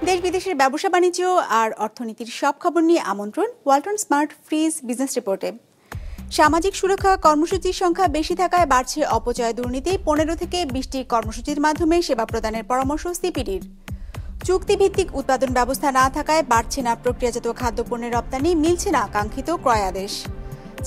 দেশ বিদেশের ব্যবসা বাণিজ্য আর অর্থনীতির সব খবর নিয়ে আমন্ত্রণ ওয়ালটন স্মার্ট ফ্রিজ বিজনেস রিপোর্টে। সামাজিক সুরক্ষা কর্মসূচির সংখ্যা বেশি থাকায় বাড়ছে অপচয় দুর্নীতি। 15 থেকে 20টি কর্মসূচির মাধ্যমে সেবা প্রদানের পরামর্শ সিপিডির। চুক্তিভিত্তিক উৎপাদন ব্যবস্থা না থাকায় বাড়ছে না প্রক্রিয়াজাত খাদ্যপণ্যের রপ্তানি, মিলছে না কাঙ্ক্ষিত ক্রয়াদেশ।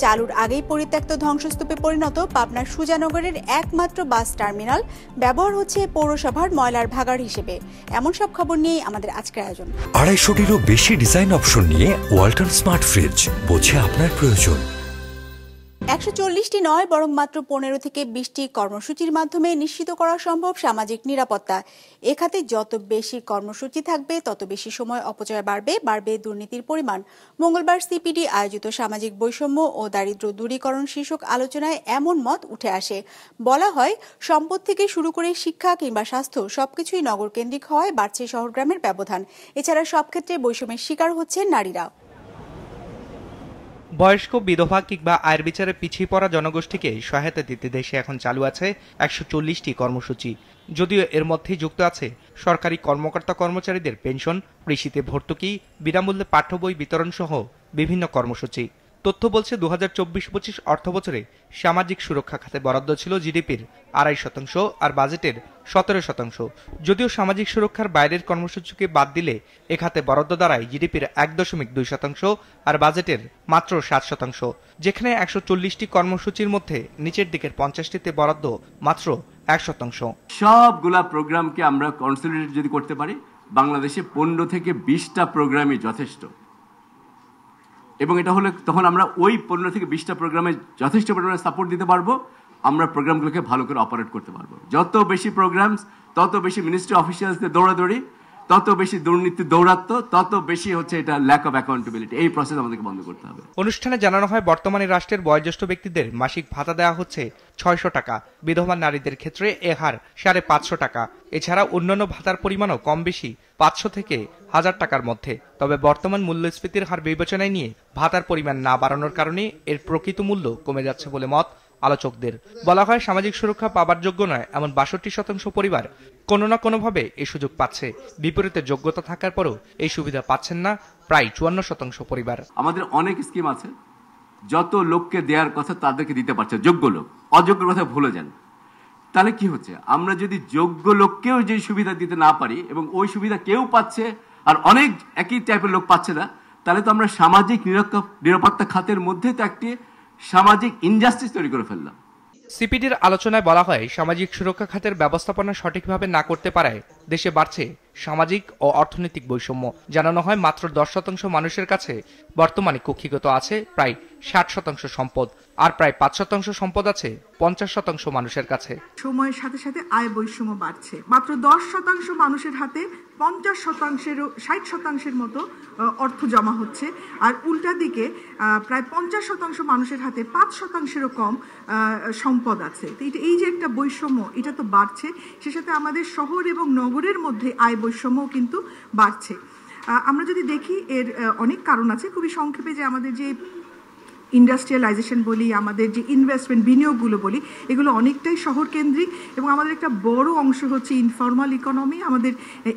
চালুর আগেই পরিত্যক্ত ধ্বংসস্তূপে পরিণত পাবনার সুজানগরের একমাত্র বাস টার্মিনাল ব্যবহার হচ্ছে পৌরসভার ময়লার ভাগার হিসেবে। এমন সব খবর নিয়ে আমাদের আজকের আয়োজন। 250টিরও বেশি ডিজাইন অপশন নিয়ে ওয়ালটন স্মার্ট ফ্রিজ, বোঝে আপনার প্রয়োজন। 140টি নয় বরং মাত্র 15 থেকে 20টি কর্মসূচির মাধ্যমে নিশ্চিত করা সম্ভব সামাজিক নিরাপত্তা। এ খাতে যত বেশি কর্মসূচি থাকবে তত বেশি সময় অপচয় বাড়বে দুর্নীতির পরিমাণ। মঙ্গলবার সিপিডি আয়োজিত সামাজিক বৈষম্য ও দারিদ্র্য দূরীকরণ শীর্ষক আলোচনায় এমন মত উঠে আসে। বলা হয়, সম্পদ থেকে শুরু করে শিক্ষা কিংবা স্বাস্থ্য সবকিছুই নগর কেন্দ্রিক হওয়ায় বাড়ছে শহর গ্রামের ব্যবধান। এছাড়া সব ক্ষেত্রে বৈষম্যের শিকার হচ্ছেন নারীরা। বয়স্ক, বিধবা কিংবা আয়ের বিচারে পিছিয়ে পড়া জনগোষ্ঠীকে সহায়তা দিতে দেশে এখন চালু আছে 140টি কর্মসূচি। যদিও এর মধ্যেই যুক্ত আছে সরকারি কর্মকর্তা কর্মচারীদের পেনশন, কৃষিতে ভর্তুকি, বিনামূল্যে পাঠ্য বই বিতরণ সহ বিভিন্ন কর্মসূচি। তথ্য বলছে 2024-25 অর্থবছরে সামাজিক সুরক্ষা খাতে বরাদ্দ ছিল জিডিপির 2.5% আর বাজেটের 17%। যদিও সামাজিক সুরক্ষার বাইরের কর্মসূচিকে বাদ দিলে এ খাতে বরাদ্দ দাঁড়ায় জিডিপির 1.2% আর বাজেটের মাত্র 7%। যেখানে 140টি কর্মসূচির মধ্যে নিচের দিকের 50টিতে বরাদ্দ মাত্র 1%। সবগুলা প্রোগ্রামকে আমরা কনসলিডেট যদি করতে পারি, বাংলাদেশে 15 থেকে 20টা প্রোগ্রামই যথেষ্ট। এবং এটা হলে তখন আমরা ওই 15 থেকে 20টা প্রোগ্রামে যথেষ্ট পরিমাণে সাপোর্ট দিতে পারবো, আমরা প্রোগ্রামগুলোকে ভালো করে অপারেট করতে পারবো। যত বেশি প্রোগ্রামস, তত বেশি মিনিস্ট্রি অফিসিয়ালসদের দৌড়াদৌড়ি, তত বেশি দুর্নীতি দৌরাত্ম্য, তত বেশি হচ্ছে এটা ল্যাক অফ অ্যাকাউন্টেবিলিটি। এই প্রসেস আমাদেরকে বন্ধ করতে হবে। অনুষ্ঠানে জানানো হয়, বর্তমানে রাষ্ট্রের বয়োজ্যেষ্ট ব্যক্তিদের মাসিক ভাতা দেওয়া হচ্ছে 600 টাকা, বিধবা নারীদের ক্ষেত্রে এ হার 550 টাকা। এছাড়া অন্যান্য ভাতার পরিমাণও কম বেশি 500 থেকে 1000 টাকার মধ্যে। তবে বর্তমান মূল্যস্ফীতির হার বিবেচনায় নিয়ে ভাতার পরিমাণ না বাড়ানোর কারণে এর প্রকৃত মূল্য কমে যাচ্ছে বলে মত আলোচকদের। বলা হয়, সামাজিক সুরক্ষা পাবার যোগ্য নয় এমন 62% পরিবার কোনো না কোনোভাবে এই সুযোগ পাচ্ছে। বিপরীতে যোগ্যতা থাকার পরও এই সুবিধা পাচ্ছেন না প্রায় 54% পরিবার। আমাদের অনেক স্কিম আছে, যত লোককে দেওয়ার কথা তাদেরকে দিতে পারছে যোগ্য লোক, অযোগ্য কথা ভুলে যান। তাহলে কি হচ্ছে, আমরা যদি যোগ্য লোককেও যে সুবিধা দিতে না পারি এবং ওই সুবিধা কেউ পাচ্ছে আর অনেক একই টাইপের লোক পাচ্ছে না, তাহলে তো আমরা সামাজিক নিরাপত্তা খাতের মধ্যে তো একটি সামাজিক ইনজাস্টিস তৈরি করে ফেললাম। সিপিডির আলোচনায় বলা হয়, সামাজিক সুরক্ষা খাতের ব্যবস্থাপনা সঠিকভাবে না করতে পারায় দেশে বাড়ছে সামাজিক ও অর্থনৈতিক বৈষম্য। জানানো হয়, মাত্র 10% মানুষের কাছে বর্তমানে কক্ষিগত আছে প্রায় 60% সম্পদ, আর প্রায় 5% সম্পদ আছে 50% মানুষের কাছে। সময়ের সাথে সাথে আয় বৈষম্য বাড়ছে। মাত্র 10% মানুষের হাতে 50%-এরও 60% মতো অর্থ জমা হচ্ছে, আর উল্টা দিকে প্রায় 50% মানুষের হাতে 5%-এরও কম সম্পদ আছে। তো এই যে একটা বৈষম্য, এটা তো বাড়ছে। সে সাথে আমাদের শহর এবং নগরের মধ্যে আয় বৈষম্যও কিন্তু বাড়ছে। আমরা যদি দেখি এর অনেক কারণ আছে। খুবই সংক্ষেপে, যে আমাদের যে ইন্ডাস্ট্রিয়ালাইজেশন বলি, আমাদের যে ইনভেস্টমেন্ট বিনিয়োগগুলো বলি, এগুলো অনেকটাই শহর কেন্দ্রিক এবং আমাদের একটা বড় অংশ হচ্ছে ইনফর্মাল ইকোনমি। আমাদের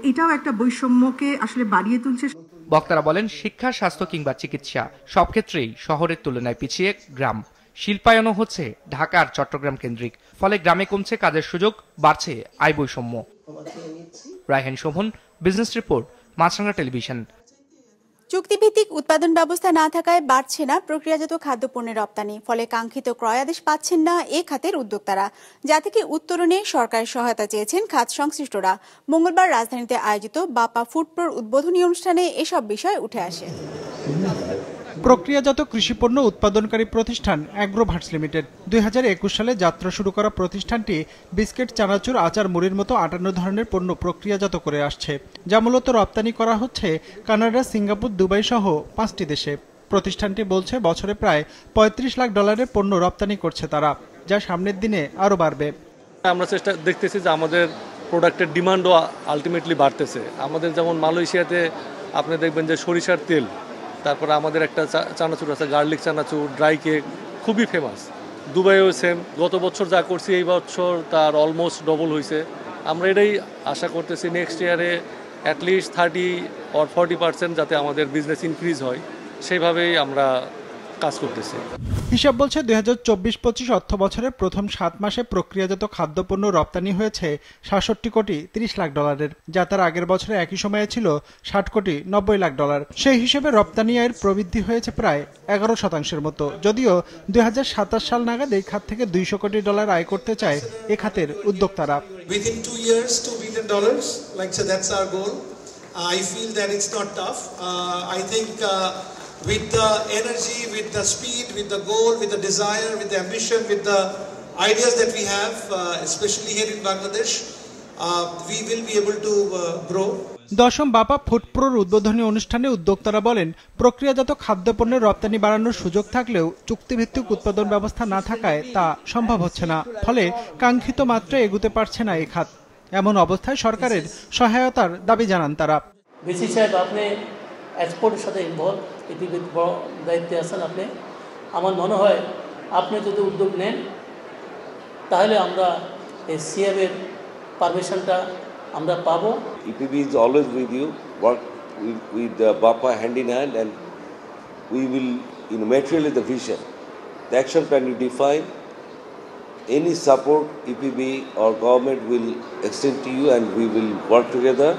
এটাও একটা বৈষম্যকে আসলে বাড়িয়ে তুলছে। বক্তারা বলেন, শিক্ষা, স্বাস্থ্য কিংবা চিকিৎসা সব ক্ষেত্রেই শহরের তুলনায় পিছিয়ে গ্রাম। শিল্পায়নও হচ্ছে ঢাকা আর চট্টগ্রাম কেন্দ্রিক, ফলে গ্রামে কমছে কাজের সুযোগ, বাড়ছে আয় বৈষম্য। রায়হান শোভন, বিজনেস রিপোর্ট, মাছরাঙা টেলিভিশন। চুক্তিভিত্তিক উৎপাদন ব্যবস্থা না থাকায় বাড়ছে না প্রক্রিয়াজাত খাদ্যপণ্যের রপ্তানি, ফলে কাঙ্ক্ষিত ক্রয়াদেশ পাচ্ছেন না এ খাতের উদ্যোক্তারা, যা থেকে উত্তরণে সরকারের সহায়তা চেয়েছেন খাত সংশ্লিষ্টরা। মঙ্গলবার রাজধানীতে আয়োজিত বাপা ফুডপ্রোর উদ্বোধনী অনুষ্ঠানে এসব বিষয় উঠে আসে। প্রক্রিয়াজাত কৃষিপণ্য উৎপাদনকারী প্রতিষ্ঠান অ্যাগ্রোভার্টস লিমিটেড 2021 সালে যাত্রা শুরু করা প্রতিষ্ঠানটি বিস্কিট, চানাচুর, আচার, মুড়ির মতো 58 ধরনের পণ্য প্রক্রিয়াজাত করে আসছে, যা মূলত রপ্তানি করা হচ্ছে কানাডা, সিঙ্গাপুর, দুবাই সহ 5টি দেশে। প্রতিষ্ঠানটি বলছে, বছরে প্রায় $35 লাখ পণ্য রপ্তানি করছে তারা, যা সামনের দিনে আরও বাড়বে। আমরা চেষ্টা দেখতেছি যে আমাদের প্রোডাক্টের ডিমান্ডও আলটিমেটলি বাড়তেছে। আমাদের যেমন মালয়েশিয়াতে আপনি দেখবেন যে সরিষার তেল, তারপরে আমাদের একটা চানাচুর আছে গার্লিক চানাচুর, ড্রাই কেক, খুবই ফেমাস। দুবাইও সেম। গত বছর যা করছি এই বছর তার অলমোস্ট ডবল হয়েছে। আমরা এটাই আশা করতেছি নেক্সট ইয়ারে অ্যাটলিস্ট 30 or 40% যাতে আমাদের বিজনেস ইনক্রিজ হয় সেইভাবেই আমরা কাজ করতেছি। হিসাব বলছে 2024-25 অর্থ বছরের প্রথম 7 মাসে প্রক্রিয়াজাত খাদ্যপণ্য রপ্তানি হয়েছে 67 কোটি 30 লাখ ডলারের, যা তার আগের বছরে একই সময়ে ছিল 60 কোটি 90 লাখ ডলার। সেই হিসেবে রপ্তানি আয়ের প্রবৃদ্ধি হয়েছে প্রায় 11% মতো, যদিও 2027 সাল নাগাদ এই খাত থেকে 200 কোটি ডলার আয় করতে চায় এ খাতের উদ্যোক্তারা। Within 2 years, $2 billion, like so that's our goal. I feel that it's not tough. I think with the energy, with the speed, with the goal, with the desire, with the ambition, with the ideas that we have, especially here in Bangladesh, we will be able to grow. দশম বাপা food প্রোর উদ্বোধনী অনুষ্ঠানে উদ্যোক্তারা বলেন, প্রক্রিয়াজাত খাদ্যপণ্যের রপ্তানি বাড়ানোর সুযোগ থাকলেও চুক্তিভিত্তিক উৎপাদন ব্যবস্থা না থাকায় তা সম্ভব হচ্ছে না, ফলে কাঙ্ক্ষিত মাত্রায় এগুতে পারছে না এই খাত। এমন অবস্থায় সরকারের সহায়তার দাবি জানান তারা। বেশি সাহেব, আপনি এক্সপোর্টের সাথে ইনভলভ, পৃথিবীর বড় দায়িত্বে আছেন আপনি। আমার মনে হয় আপনি যদি উদ্যোগ নেন তাহলে আমরা এই সিএমের পারমিশনটা আমরা পাবো। EPB is always with you, work with BAPA hand in hand, and we will, materially the vision, the action plan you define, any support EPB or government will extend to you and we will work together.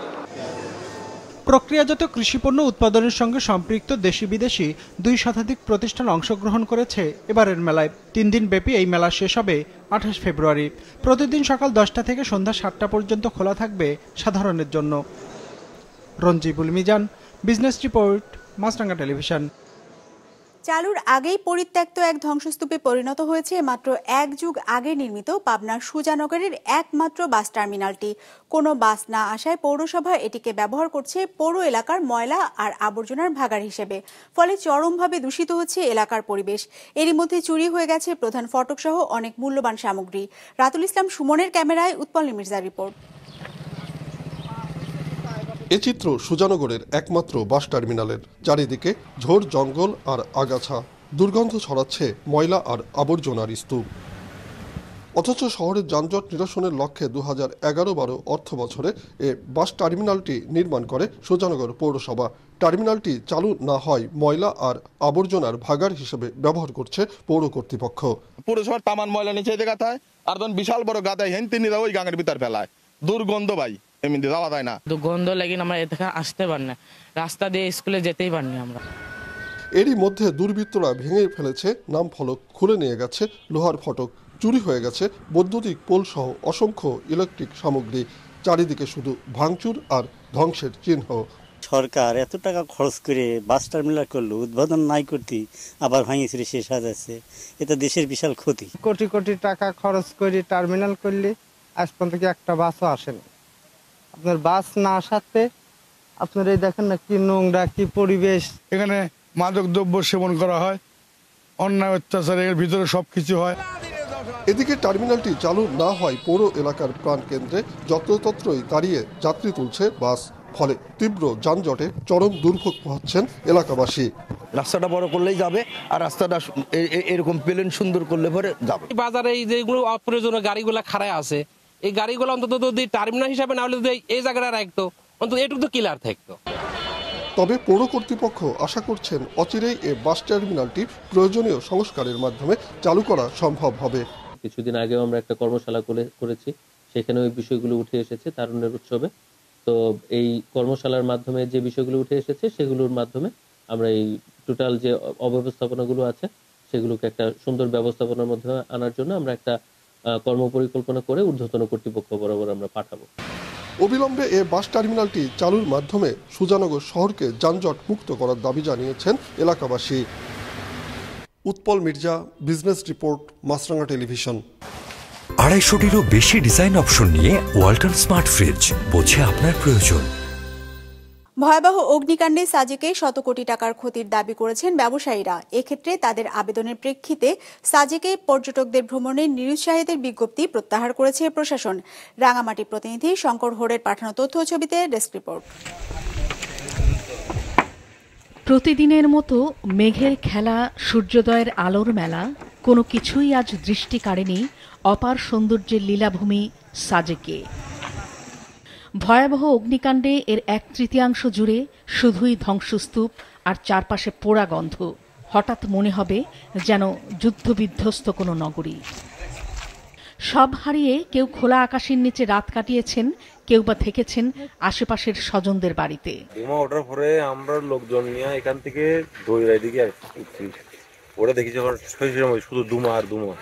প্রক্রিয়াজাত কৃষিপণ্য উৎপাদনের সঙ্গে সম্পৃক্ত দেশি বিদেশি 2 শতাধিক প্রতিষ্ঠান অংশগ্রহণ করেছে এবারের মেলায়। 3 দিন ব্যাপী এই মেলা শেষ হবে 28 ফেব্রুয়ারি। প্রতিদিন সকাল 10টা থেকে সন্ধ্যা 7টা পর্যন্ত খোলা থাকবে সাধারণের জন্য। রঞ্জিবুল মিজান, বিজনেস রিপোর্ট, মাছরাঙ্গা টেলিভিশন। চালুর আগেই পরিত্যক্ত এক ধ্বংসস্তূপে পরিণত হয়েছে মাত্র 1 যুগ আগে নির্মিত পাবনার সুজানগরের একমাত্র বাস টার্মিনালটি। কোনো বাস না আসায় পৌরসভা এটিকে ব্যবহার করছে পৌর এলাকার ময়লা আর আবর্জনার ভাগাড় হিসেবে, ফলে চরমভাবে দূষিত হচ্ছে এলাকার পরিবেশ। এরই মধ্যে চুরি হয়ে গেছে প্রধান ফটক সহ অনেক মূল্যবান সামগ্রী। রাতুল ইসলাম সুমনের ক্যামেরায় উৎপল মির্জার রিপোর্ট। এ চিত্র সুজানগরের একমাত্র বাস টার্মিনালের। চারিদিকে ঝোড় জঙ্গল আর আগাছা, দুর্গন্ধ ছড়াচ্ছে ময়লা আর আবর্জনার স্তূপ। অথচ শহরের যানজট নিরসনের লক্ষ্যে 2011-12 অর্থ বছরে এ বাস টার্মিনালটি নির্মাণ করে সুজানগর পৌরসভা। টার্মিনালটি চালু না হয় ময়লা আর আবর্জনার ভাগাড় হিসেবে ব্যবহার করছে পৌর কর্তৃপক্ষ। পৌরসভার তামান ময়লা নিচে গাথা হয় আর তখন বিশাল বড় গাদায় হেন তিনি ওই গাঙের ভিতর ফেলায়। দুর্গন্ধ ভাই, এমনি যাওয়া যায় না। গন্ধ লাগিন আমরা এখানে আসতে পারি না, রাস্তা দিয়ে স্কুলে যেতেই পারিনি আমরা। এরই মধ্যে দুর্বৃত্তরা ভেঙে ফেলেছে নাম ফলক, খুলে নিয়ে গেছে লোহার ফটক, চুরি হয়ে গেছে বৈদ্যুতিক পোল সহ অসংখ্য ইলেকট্রিক সামগ্রী। চারিদিকে শুধু ভাঙচুর আর ধ্বংসের চিহ্ন। সরকার এত টাকা খরচ করে বাস টার্মিনাল করলো, উদ্বোধন নাই করতে আবার ভাঙিয়ে ছেড়ে শেষ হয়ে যাচ্ছে। এটা দেশের বিশাল ক্ষতি। কোটি কোটি টাকা খরচ করে টার্মিনাল করলে আজ পর্যন্ত একটা বাসও আসেনি। আপনার বাস না আসাতে আপনার এই দেখেন না কি নোংরা, কি পরিবেশ। এখানে মাদক দ্রব্য সেবন করা হয়, অন্যায় অত্যাচারের ভিতরে সবকিছু হয়। এদিকে টার্মিনালটি চালু না হয় পৌর এলাকার প্রাণকেন্দ্রে যত্রতত্রই দাঁড়িয়ে যাত্রী তুলছে বাস, ফলে তীব্র যানজটে চরম দুর্ভোগ পোহাচ্ছেন এলাকাবাসী। রাস্তাটা বড় করলেই যাবে আর রাস্তাটা এরকম প্লেন সুন্দর করলে পরে যাবে। বাজারে যেগুলো অপ্রয়োজনীয় গাড়িগুলো খাড়ায় আছে, এই গাড়িগুলো অন্তত যদি টার্মিনাল হিসাবে না হলে এই জায়গাটা রাখতো, অন্তত এটুকু তো ক্লিয়ার থাকতো। তবে পৌর কর্তৃপক্ষ আশা করছেন অচিরেই এই বাস টার্মিনালটি প্রয়োজনীয় সংস্কারের মাধ্যমে চালু করা সম্ভব হবে। কিছুদিন আগেও আমরা একটা কর্মশালা করেছি, সেখানে ওই বিষয়গুলো উঠে এসেছে তারুণ্যের উৎসবে। তো এই কর্মশালার মাধ্যমে যে বিষয়গুলো উঠে এসেছে সেগুলোর মাধ্যমে আমরা এই টোটাল যে অব্যবস্থাপনাগুলো আছে সেগুলোকে একটা সুন্দর ব্যবস্থাপনার মধ্যে আনার জন্য আমরা একটা কর্মপরিকল্পনা করে ঊর্ধ্বতন কর্তৃপক্ষ বরাবর আমরা পাঠাবো। অবিলম্বে এ বাস টার্মিনালটি চালুর মাধ্যমে সুজানগর শহরকে যানজট মুক্ত করার দাবি জানিয়েছেন এলাকাবাসী। উৎপল মির্জা, বিজনেস রিপোর্ট, মাছরাঙ্গা টেলিভিশন। 250-টিরও বেশি ডিজাইন অপশন নিয়ে ওয়ালটন স্মার্ট ফ্রিজ, বোঝে আপনার প্রয়োজন। ভয়াবহ অগ্নিকাণ্ডে সাজেকে শত কোটি টাকার ক্ষতির দাবি করেছেন ব্যবসায়ীরা। এক্ষেত্রে তাদের আবেদনের প্রেক্ষিতে সাজেকে পর্যটকদের ভ্রমণের নিরুৎসাহিতের বিজ্ঞপ্তি প্রত্যাহার করেছে প্রশাসন। রাঙামাটি প্রতিনিধি শঙ্কর হোড়ের পাঠানো তথ্য ছবিতে ডেস্ক রিপোর্ট। প্রতিদিনের মতো মেঘের খেলা, সূর্যোদয়ের আলোর মেলা, কোনো কিছুই আজ দৃষ্টি কাড়েনি অপার সৌন্দর্যের লীলাভূমি সাজেকে। ভয়াবহ অগ্নিকাণ্ডে এর 1/3 জুড়ে শুধুই ধ্বংসস্তূপ আর চারপাশে পোড়া গন্ধ। হঠাৎ মনে হবে যেন যুদ্ধবিধ্বস্ত কোনো নগরী। সব হারিয়ে কেউ খোলা আকাশের নিচে রাত কাটিয়েছেন, কেউ বা থেকেছেন আশেপাশের স্বজনদের বাড়িতে। বোমা ওঠার পরে আমরা লোকজন নিয়ে এখান থেকে দৌড়াই দিকে আসছি, ওরা দেখি যখন শুধু ধুমা আর ধুমা।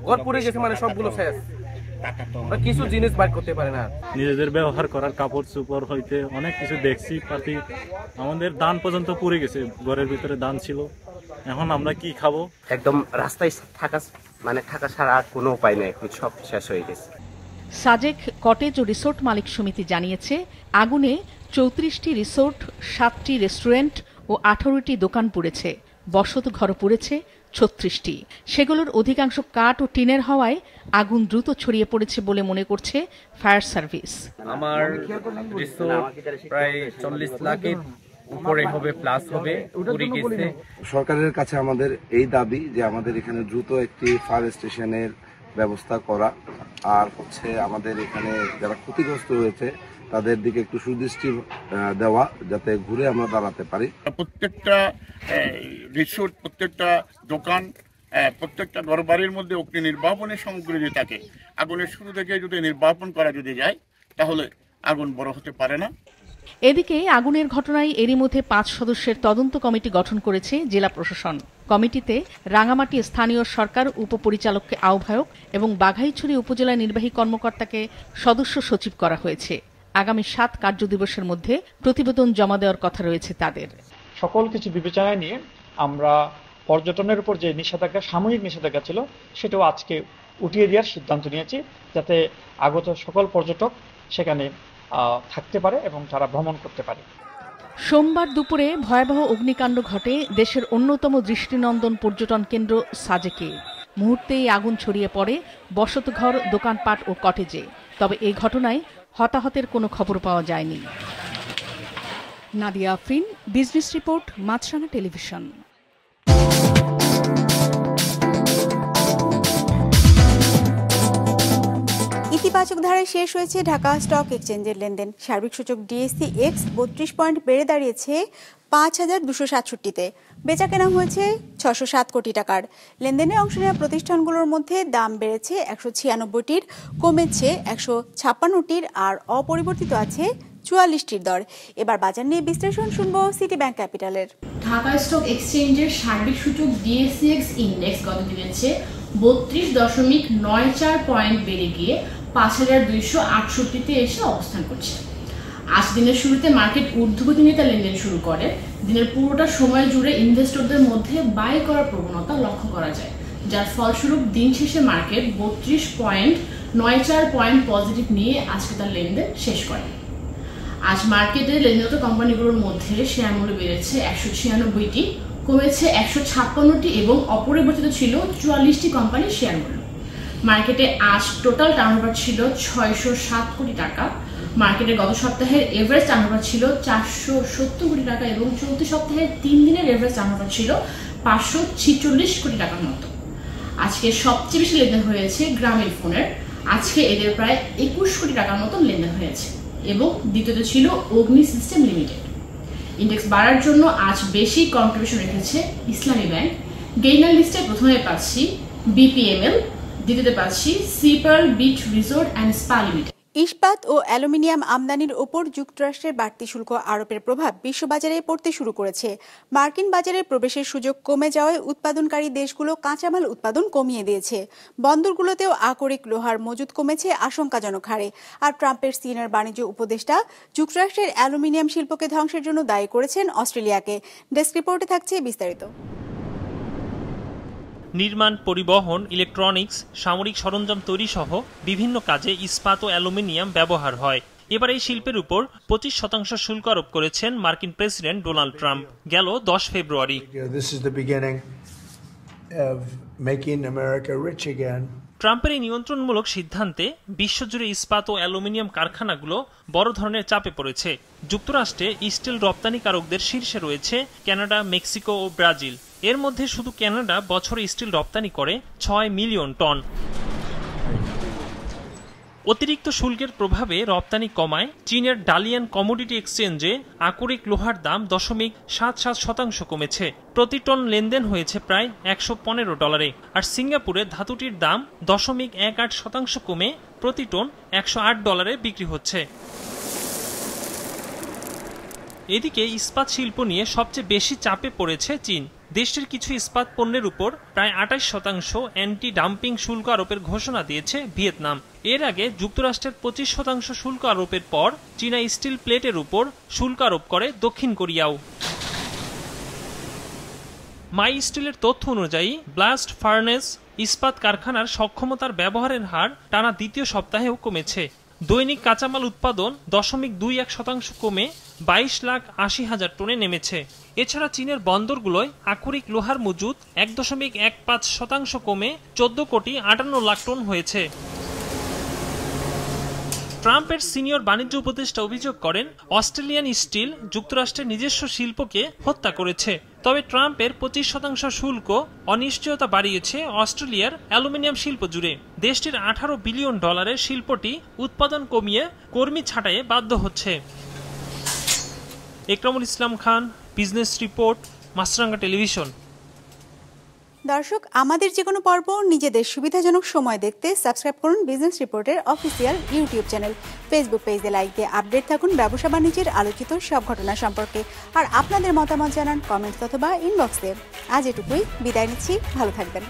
ঘর পুড়ে গেছে, মানে সবগুলো শেষ, কিছু জিনিস বাইর করতে পারে না। নিজেদের ব্যবহার করার কাপড় চোপড় হইতে অনেক কিছু দেখছি, পাতি আমাদের দান পর্যন্ত পুড়ে গেছে। ঘরের ভিতরে দান ছিল, এখন আমরা কি খাবো? একদম রাস্তায় থাকা ছাড়া কোনো উপায় নেই, সব শেষ হয়ে গেছে। সাজেক কটেজ ও রিসোর্ট মালিক সমিতি জানিয়েছে, আগুনে 34টি রিসোর্ট, 7টি রেস্টুরেন্ট ও 18টি দোকান পুড়েছে। বসত ঘর পুড়েছে 36টি। সেগুলোর অধিকাংশ কাঠ ও টিনের হওয়ায় আগুন দ্রুত ছড়িয়ে পড়েছে বলে মনে করছে ফায়ার সার্ভিস। আমার রিসোর্ট প্রায় 40 লাখের উপরে হবে, প্লাস হবে, পুড়ে গেছে। সরকারের কাছে আমাদের এই দাবি যে আমাদের এখানে দ্রুত একটি ফায়ার স্টেশনের ব্যবস্থা করা, আর আমাদের এখানে যারা ক্ষতিগ্রস্ত হয়েছে তাদের দিকে একটু সুদৃষ্টি দেওয়া, যাতে ঘুরে আমরা দাঁড়াতে পারি। প্রত্যেকটা রিসোর্ট, প্রত্যেকটা দোকান, প্রত্যেকটা ঘরবাড়ির মধ্যে অগ্নি নির্বাপনের সামগ্রী যদি থাকে, আগুনের শুরু থেকে যদি নির্বাপন করা যদি যায় তাহলে আগুন বড় হতে পারে না। এদিকে আগুনের ঘটনায় এরই মধ্যে 5 সদস্যের তদন্ত কমিটি গঠন করেছে জেলা প্রশাসন। কমিটিতে রাঙামাটি স্থানীয় সরকার উপপরিচালককে আহ্বায়ক এবং বাঘাইছড়ি উপজেলা নির্বাহী কর্মকর্তাকে সদস্য সচিব করা হয়েছে। আগামী 7 কার্যদিবসের মধ্যে প্রতিবেদন জমা দেওয়ার কথা রয়েছে তাদের। সকল কিছু বিবেচনায় নিয়ে আমরা পর্যটনের উপর যে নিষেধাজ্ঞা, সাময়িক নিষেধাজ্ঞা ছিল, সেটাও আজকে উঠিয়ে দেওয়ার সিদ্ধান্ত নিয়েছি, যাতে আগত সকল পর্যটক সেখানে থাকতে পারে এবং তারা ভ্রমণ করতে পারে। সোমবার দুপুরে ভয়াবহ অগ্নিকাণ্ড ঘটে দেশের অন্যতম দৃষ্টিনন্দন পর্যটন কেন্দ্র সাজেকে। মুহূর্তেই আগুন ছড়িয়ে পড়ে বসতঘর, দোকানপাট ও কটেজে। তবে এই ঘটনায় হতাহতের কোনো খবর পাওয়া যায়নি। নাদিয়া আফরিন, বিজনেস রিপোর্ট, মাছরাঙা টেলিভিশন। ইতিবাচক ধারায় শেষ হয়েছে ঢাকা স্টক এক্সচেঞ্জের লেনদেন। সার্বিক সূচক ডিএসসি এক্স 32 পয়েন্ট বেড়ে দাঁড়িয়েছে 5267-তে। বেচা কেনা হয়েছে 607 কোটি টাকার। লেনদেনে অংশ নেওয়া প্রতিষ্ঠানগুলোর মধ্যে দাম বেড়েছে 196টির, কমেছে 156টির, আর অপরিবর্তিত আছে 44টির দর। এবার বাজার নিয়ে বিশ্লেষণ শুনবো সিটি ব্যাংক ক্যাপিটালের। ঢাকা স্টক এক্সচেঞ্জের সার্বিক সূচক ডিএসসিএক্স ইন্ডেক্স গত দিনের চেয়ে 32.94 পয়েন্ট বেড়ে গিয়ে 5268তে এসে অবস্থান করছে। আজ দিনের শুরুতে মার্কেট ঊর্ধ্বগতি নিয়ে তার লেনদেন শুরু করে। দিনের পুরোটা সময় জুড়ে ইনভেস্টরদের মধ্যে বাই করার প্রবণতা লক্ষ্য করা যায়, যার ফলস্বরূপ দিন শেষে মার্কেট 32.94 পয়েন্ট পজিটিভ নিয়ে আজকে তার লেনদেন শেষ করে। আজ মার্কেটে লেনদেনরত কোম্পানিগুলোর মধ্যে শেয়ার মূল্য বেড়েছে 196টি, কমেছে 156টি এবং অপরিবর্তিত ছিল 44টি কোম্পানির শেয়ার মূল্য। মার্কেটে আজ টোটাল টার্নওভার ছিল 607 কোটি টাকা। মার্কেটের গত সপ্তাহের এভারেজ টার্নওভার ছিল 470 কোটি টাকা এবং চলতি সপ্তাহের 3 দিনের এভারেজ টার্নওভার ছিল 546 কোটি টাকার মতো। আজকে সবচেয়ে বেশি লেনদেন হয়েছে গ্রামীণ ফোনের। আজকে এদের প্রায় 21 কোটি টাকার মতো লেনদেন হয়েছে এবং দ্বিতীয়ত ছিল অগ্নি সিস্টেম লিমিটেড। ইন্ডেক্স বাড়ার জন্য আজ বেশি কন্ট্রিবিউশন রেখেছে ইসলামী ব্যাংক। গেইনার লিস্টে প্রথমে পাচ্ছি বিপিএমএল, দ্বিতীয়তে পাচ্ছি Sea Pearl beach resort and spa limited. ইস্পাত ও অ্যালুমিনিয়াম আমদানির ওপর যুক্তরাষ্ট্রের বাড়তি শুল্ক আরোপের প্রভাব বিশ্ববাজারে পড়তে শুরু করেছে। মার্কিন বাজারে প্রবেশের সুযোগ কমে যাওয়ায় উৎপাদনকারী দেশগুলো কাঁচামাল উৎপাদন কমিয়ে দিয়েছে। বন্দরগুলোতেও আকরিক লোহার মজুদ কমেছে আশঙ্কাজনক হারে। আর ট্রাম্পের সিনিয়র বাণিজ্য উপদেষ্টা যুক্তরাষ্ট্রের অ্যালুমিনিয়াম শিল্পকে ধ্বংসের জন্য দায়ী করেছেন অস্ট্রেলিয়াকে। ডেস্ক রিপোর্টে থাকছে বিস্তারিত। নির্মাণ, পরিবহন, ইলেকট্রনিক্স, সামরিক সরঞ্জাম তৈরি সহ বিভিন্ন কাজে ইস্পাত ও অ্যালুমিনিয়াম ব্যবহার হয়। এবার এই শিল্পের উপর 25% শুল্ক আরোপ করেছেন মার্কিন প্রেসিডেন্ট ডোনাল্ড ট্রাম্প গেল 10 ফেব্রুয়ারি। ট্রাম্পের এই নিয়ন্ত্রণমূলক সিদ্ধান্তে বিশ্বজুড়ে ইস্পাত ও অ্যালুমিনিয়াম কারখানাগুলো বড় ধরনের চাপে পড়েছে। যুক্তরাষ্ট্রে স্টিল রপ্তানিকারকদের শীর্ষে রয়েছে কানাডা, মেক্সিকো ও ব্রাজিল। এর মধ্যে শুধু কানাডা বছরে স্টিল রপ্তানি করে 6 মিলিয়ন টন। অতিরিক্ত শুল্কের প্রভাবে রপ্তানি কমায় চীনের ডালিয়ান কমোডিটি এক্সচেঞ্জে আকরিক লোহার দাম 0.77% কমেছে। প্রতি টন লেনদেন হয়েছে প্রায় $115, আর সিঙ্গাপুরে ধাতুটির দাম 0.18% কমে প্রতি টন $108 বিক্রি হচ্ছে। এদিকে ইস্পাত শিল্প নিয়ে সবচেয়ে বেশি চাপে পড়েছে চীন। দেশটির কিছু ইস্পাত পণ্যের উপর প্রায় 28% অ্যান্টি ডাম্পিং শুল্ক আরোপের ঘোষণা দিয়েছে ভিয়েতনাম। এর আগে যুক্তরাষ্ট্রের 25% শুল্ক আরোপের পর চীনা স্টিল প্লেটের উপর শুল্ক আরোপ করে দক্ষিণ কোরিয়াও। মাই স্টিলের তথ্য অনুযায়ী ব্লাস্ট ফার্নেস ইস্পাত কারখানার সক্ষমতার ব্যবহারের হার টানা দ্বিতীয় সপ্তাহেও কমেছে। দৈনিক কাঁচামাল উৎপাদন 0.21% কমে 22,80,000 টনে নেমেছে। এছাড়া চীনের বন্দরগুলোয় আকরিক লোহার মজুদ 1.15% কমে 14,58,00,000 টন হয়েছে। ট্রাম্পের সিনিয়র বাণিজ্য উপদেষ্টা অভিযোগ করেন অস্ট্রেলিয়ান স্টিল যুক্তরাষ্ট্রের নিজস্ব শিল্পকে হত্যা করেছে। তবে ট্রাম্পের 25% শুল্ক অনিশ্চয়তা বাড়িয়েছে অস্ট্রেলিয়ার অ্যালুমিনিয়াম শিল্প জুড়ে। দেশটির $18 বিলিয়ন শিল্পটি উৎপাদন কমিয়ে কর্মী ছাঁটাইয়ে বাধ্য হচ্ছে। একরামুল ইসলাম খান, বিজনেস রিপোর্ট, মাছরাঙ্গা টেলিভিশন। দর্শক, আমাদের যে কোনো পর্ব নিজেদের সুবিধাজনক সময় দেখতে সাবস্ক্রাইব করুন বিজনেস রিপোর্টের অফিসিয়াল ইউটিউব চ্যানেল। ফেসবুক পেজে লাইক দিয়ে আপডেট থাকুন ব্যবসা বাণিজ্যের আলোচিত সব ঘটনা সম্পর্কে। আর আপনাদের মতামত জানান কমেন্টস অথবা ইনবক্সে। আজ এটুকুই, বিদায় নিচ্ছি, ভালো থাকবেন।